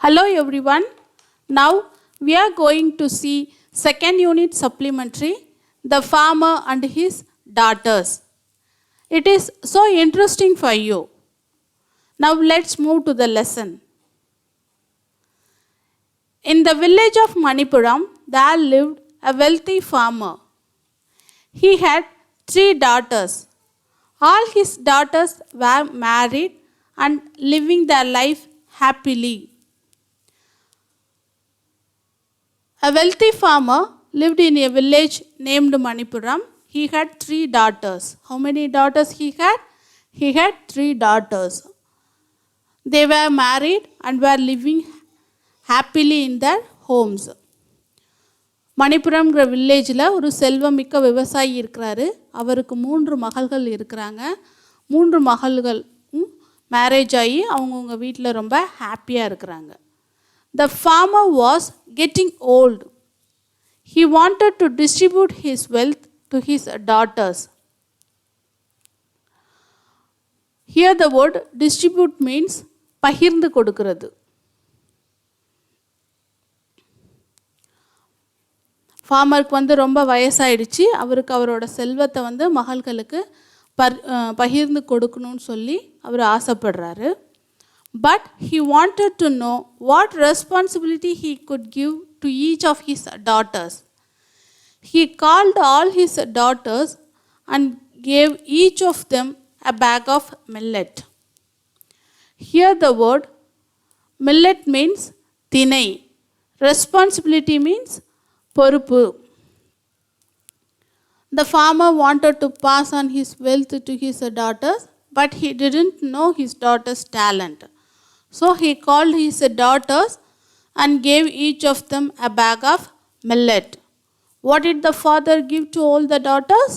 Hello everyone. Now we are going to see second unit supplementary, the farmer and his daughters. It is so interesting for you. Now let's move to the lesson. In the village of Manipuram, there lived a wealthy farmer. He had 3 daughters. All his daughters were married and living their life happily. A wealthy farmer lived in a village named Manipuram. He had 3 daughters. How many daughters he had? He had 3 daughters. They were married and were living happily in their homes. மணிப்புரம்ங்கிற வில்லேஜில் ஒரு செல்வமிக்க விவசாயி இருக்கிறாரு. அவருக்கு 3 மகள்கள் இருக்கிறாங்க. 3 மகள்கள் marriage ஆகி அவங்கவுங்க வீட்டில் ரொம்ப ஹாப்பியாக இருக்கிறாங்க. The farmer was getting old. He wanted to distribute his wealth to his daughters. Here the word distribute means பகிர்ந்து கொடுக்கிறது. ஃபார்மருக்கு ரொம்ப வயசாயிடுச்சு. அவருக்கு அவரோட செல்வத்தை மகள்களுக்கு பகிர்ந்து கொடுக்கணும்னு சொல்லி அவர் ஆசைப்படுறாரு. But he wanted to know what responsibility he could give to each of his daughters. He called all his daughters and gave each of them a bag of millet. Here the word millet means thinai. Responsibility means பொறுப்பு. The farmer wanted to pass on his wealth to his daughters, but he didn't know his daughters' talent. So he called his daughters and gave each of them a bag of millet. What did the father give to all the daughters?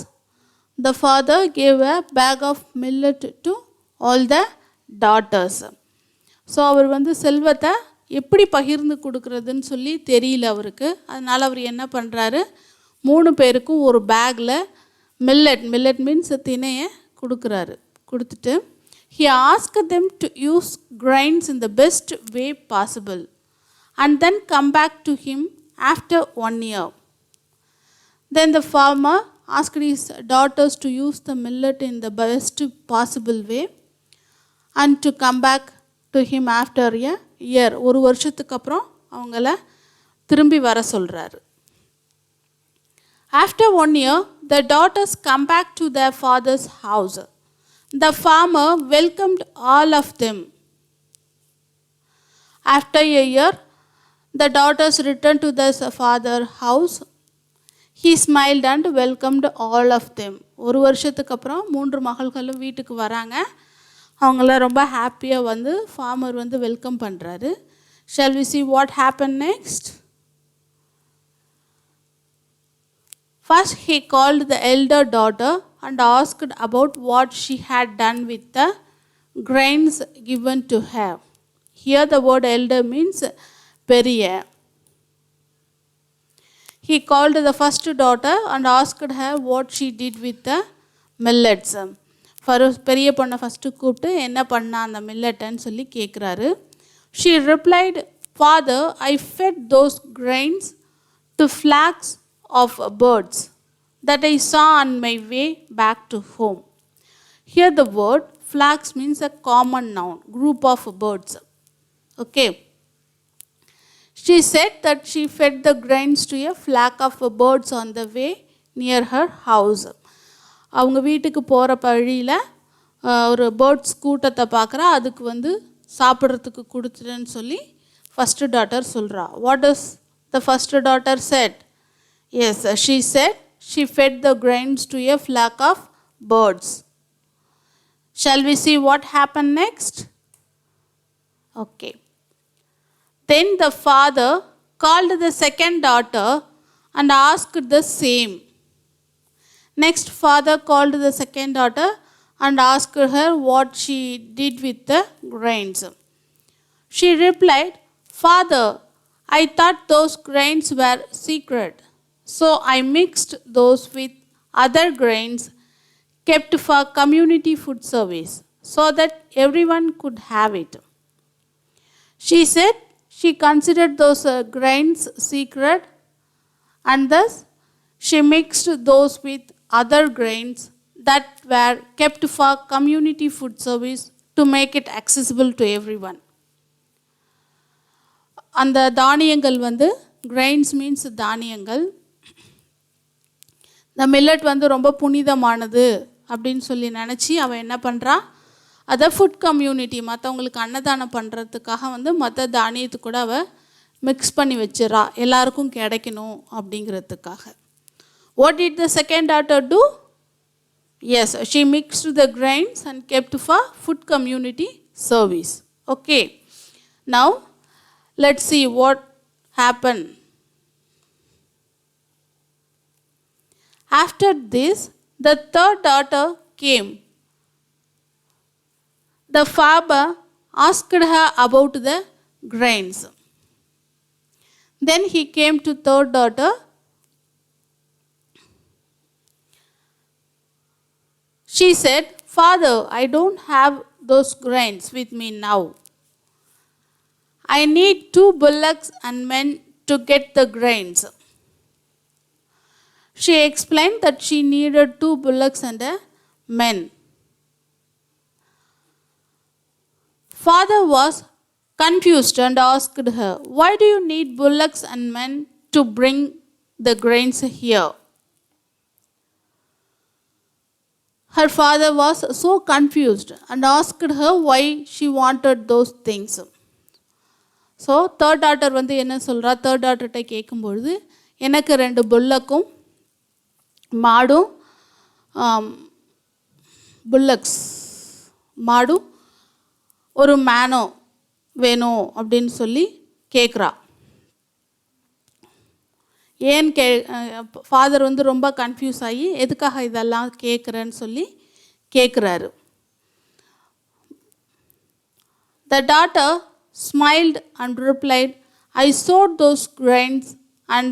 The father gave a bag of millet to all the daughters. So அவர் செல்வத்தை எப்படி பகிர்ந்து கொடுக்கறதுன்னு சொல்லி தெரியல அவருக்கு. அதனால் அவர் என்ன பண்ணுறாரு, 3 பேருக்கும் ஒரு பேக்கில் மில்லட் மீன்ஸ் திணையை கொடுக்குறாரு. கொடுத்துட்டு he asked them to use grains in the best way possible and then come back to him after 1 year. Then the farmer asked his daughters to use the millet in the best possible way and to come back to him after a year. ஒரு வருஷத்துக்கு அப்புறம் அவங்கள திரும்பி வர சொல்கிறாரு. After 1 year, the daughters come back to their father's house. The farmer welcomed all of them. After a year, the daughters returned to their father's house. He smiled and welcomed all of them. ஒரு வருஷத்துக்கு அப்புறம் 3 மகள்களும் வீட்டுக்கு வராங்க. அவங்கள ரொம்ப ஹாப்பியாக farmer welcome பண்ணுறாரு. Shall we see what happened next? First, he called the elder daughter and asked about what she had done with the grains given to her. Here the word elder means பெரிய. He called the first daughter and asked her what she did with the millets. பெரிய பொண்ணை first கூப்பிட்டு என்ன பண்ணா அந்த மில்லட்ன்னு சொல்லி கேட்குறாரு. She replied, Father, I fed those grains to flocks of birds that I saw on my way back to home. Here the word flocks means a common noun, group of birds. Okay. She said that she fed the grains to a flock of birds on the way near her house. அவங்க வீட்டுக்கு போகிற வழியில் ஒரு birds கூட்டத்தை பார்க்குறா. அதுக்கு சாப்பிட்றதுக்கு கொடுத்துட்டேன்னு சொல்லி ஃபஸ்ட்டு டாட்டர் சொல்கிறா. What is the first daughter said? Yes, she said she fed the grains to a flock of birds. Shall we see what happened next? Okay. Then the father called the second daughter and asked the same. Next, father called the second daughter and asked her what she did with the grains. She replied, Father, I thought those grains were secret. So I mixed those with other grains kept for community food service so that everyone could have it. She said she considered those grains secret, and thus she mixed those with other grains that were kept for community food service to make it accessible to everyone. அந்த தானியங்கள் வந்து grains means தானியங்கள். இந்த millet வந்து ரொம்ப புனிதமானது அப்படின்னு சொல்லி நினச்சி அவன் என்ன பண்ணுறான், அதை ஃபுட் கம்யூனிட்டி மற்றவங்களுக்கு அன்னதானம் பண்ணுறதுக்காக வந்து மற்ற தானியத்து கூட அவள் மிக்ஸ் பண்ணி வச்சிடறா, எல்லாருக்கும் கிடைக்கணும் அப்படிங்கிறதுக்காக. What did the second daughter do? Yes, she mixed the grains and kept for food community service. Okay, now let's see what happened. After this, the third daughter came. The farmer asked her about the grains. Then he came to third daughter. She said, "Father, I don't have those grains with me now. I need 2 bullocks and men to get the grains." She explained that she needed 2 bullocks and a men. Father was confused and asked her, "Why do you need bullocks and men to bring the grains here?" Her father was so confused and asked her why she wanted those things. So third daughter வந்து என்ன சொல்கிறா, third டாட்டர்கிட்ட கேட்கும்பொழுது, எனக்கு 2 புல்லக்கும் மாடும் புல்லக்ஸ் மாடும் ஒரு மேனோ வேணும் அப்படின்னு சொல்லி கேட்குறா. ஏன் ஃபாதர் வந்து ரொம்ப கன்ஃபியூஸ் ஆகி எதுக்காக இதெல்லாம் கேட்குறேன்னு சொல்லி கேட்குறாரு. The daughter smiled and replied, "I sowed those grains and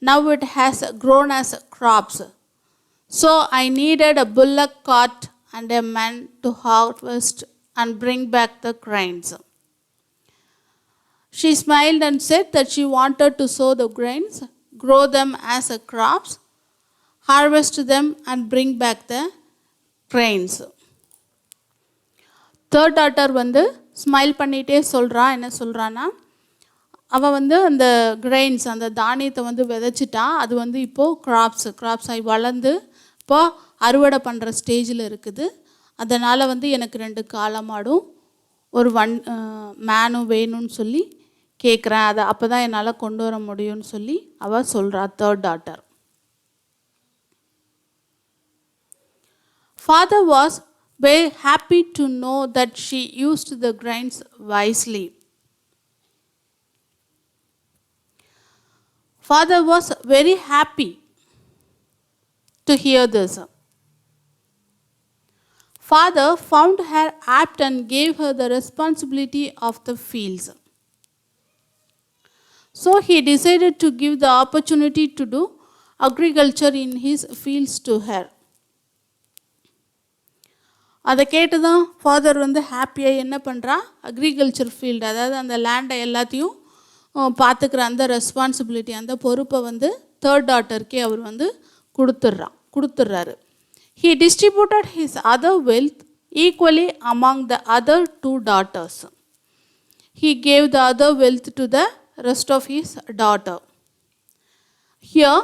now it has grown as crops. So I needed a bullock cart and a man to harvest and bring back the grains." She smiled and said that she wanted to sow the grains, grow them as crops, harvest them and bring back the grains. Third daughter வந்து smile பண்ணிகிட்டே சொல்கிறா. என்ன சொல்கிறான்னா, அவள் வந்து அந்த grains அந்த தானியத்தை வந்து விதைச்சிட்டா, அது வந்து இப்போது கிராப்ஸ் ஆகி வளர்ந்து இப்போது அறுவடை பண்ணுற ஸ்டேஜில் இருக்குது. அதனால் வந்து எனக்கு 2 காளமாடும் ஒரு மேனும் வேணும்னு சொல்லி கேட்குறேன், அதை அப்போ தான் என்னால் கொண்டு வர முடியும்னு சொல்லி அவள் சொல்கிறா third daughter. Father was very happy to know that she used the grains wisely. Father was very happy to hear this. Father found her apt and gave her the responsibility of the fields. So he decided to give the opportunity to do agriculture in his fields to her. அதை கேட்டு தான் father வந்து ஹாப்பியாக என்ன பண்ணுறா, agriculture field அதாவது அந்த லேண்டை எல்லாத்தையும் பார்த்துக்கிற அந்த ரெஸ்பான்சிபிலிட்டி அந்த பொறுப்பை வந்து தேர்ட் டாட்டருக்கே அவர் வந்து கொடுத்துட்றாரு. He distributed his other wealth equally among the other 2 daughters. He gave the other wealth to the rest of his daughter. Here,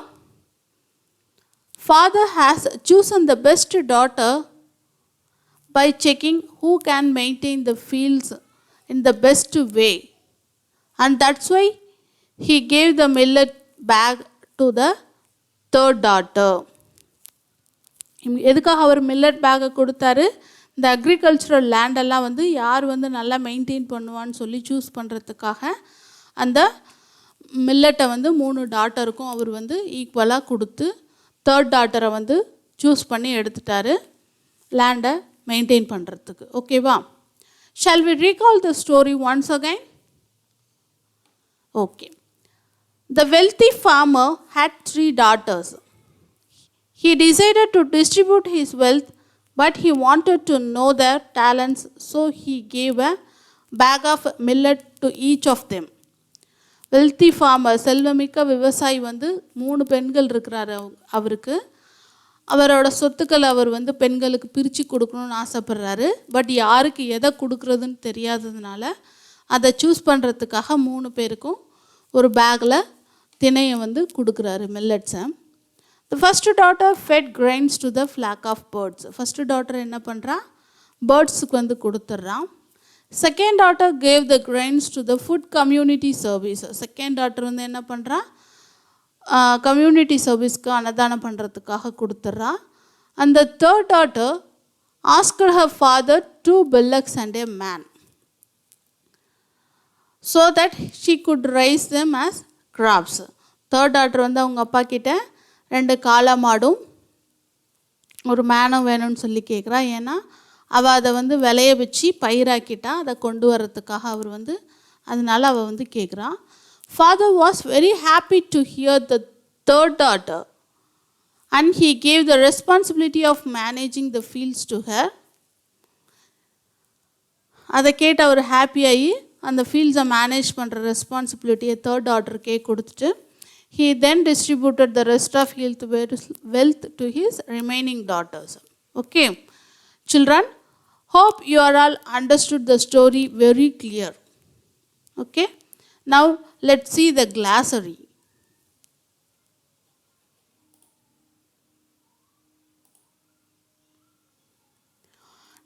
father has chosen the best daughter by checking who can maintain the fields in the best way. And that's why he gave the millet bag to the third daughter. எதுக்காக அவர் millet பேக்கை கொடுத்தாரு, இந்த agricultural லேண்டெல்லாம் வந்து யார் வந்து நல்லா maintain பண்ணுவான்னு சொல்லி சூஸ் பண்ணுறதுக்காக அந்த மில்லட்டை வந்து 3 டாட்டருக்கும் அவர் வந்து ஈக்குவலாக கொடுத்து தேர்ட் டாட்டரை வந்து சூஸ் பண்ணி எடுத்துட்டாரு லேண்டை மெயின்டைன் பண்ணுறதுக்கு. ஓகேவா? Shall we recall the story once again? Okay. The wealthy farmer had 3 daughters. He decided to distribute his wealth, but he wanted to know their talents, so he gave a bag of millet to each of them. Wealthy farmer, செல்வமிக்க விவசாயி வந்து 3 பெண்கள் இருக்கிறாரு அவருக்கு. அவரோட சொத்துக்களை அவர் வந்து பெண்களுக்கு பிரித்து கொடுக்கணும்னு ஆசைப்பட்றாரு. பட் யாருக்கு எதை கொடுக்குறதுன்னு தெரியாததுனால அதை சூஸ் பண்ணுறதுக்காக 3 பேருக்கும் ஒரு பேக்கில் திணையை வந்து கொடுக்குறாரு, மில்லட்ஸை. The first daughter fed grains to the flock of birds. First daughter என்ன பண்ணுறா, பேர்ட்ஸுக்கு வந்து கொடுத்துட்றான். Second daughter gave the grains to the food community service. Second daughter வந்து என்ன பண்ணுறா, கம்யூனிட்டி சர்வீஸ்க்கு அன்னதானம் பண்ணுறதுக்காக கொடுத்துட்றா. அந்த third daughter asked her father 2 bullocks and a man so that she could raise them as crops. Third daughter வந்து அவங்க அப்பா கிட்ட 2 காளை மாடும் ஒரு மேனும் வேணும்னு சொல்லி கேட்குறா. ஏன்னா அவள் அதை வந்து விளைய வச்சு பயிராக்கிட்டா, அதை கொண்டு வரத்துக்காக அவர் வந்து அதனால் அவள் வந்து கேட்குறான். Father was very happy to hear the third daughter and he gave the responsibility of managing the fields to her. அதை கேட்டு அவர் ஹாப்பியாகி அந்த ஃபீல்ட்ஸை மேனேஜ் பண்ணுற ரெஸ்பான்சிபிலிட்டியை தேர்ட் டாட்டருக்கே கொடுத்துட்டு he then distributed the rest of wealth to his remaining daughters. Okay, children, hope you are all understood the story very clear. Okay, now let's see the glossary.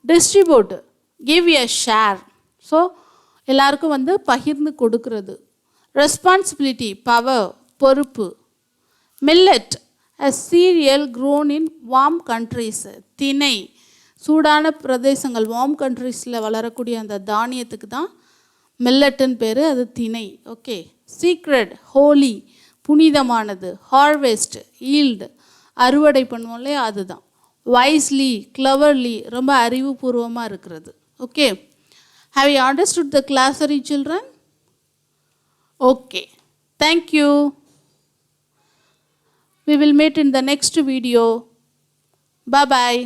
Distribute, give a share. So எல்லாருக்கும் வந்து பகிர்ந்து கொடுக்கிறது. Responsibility, power, பொறுப்பு. Millet, a cereal grown in warm countries. திணை, சூடான பிரதேசங்கள், warm கண்ட்ரீஸில் வளரக்கூடிய அந்த தானியத்துக்கு தான் மில்லட்டுன்னு பேர், அது திணை. ஓகே. சீக்ரெட், ஹோலி, புனிதமானது. ஹார்வெஸ்ட், ஈல்டு, அறுவடை பண்ணுவோம் இல்லையா, அதுதான். வைஸ்லி, கிளவர்லி, ரொம்ப அறிவுபூர்வமாக இருக்கிறது. Okay. Have you understood the கிளாஸரி children? Okay, thank you. We will meet in the next video. Bye bye.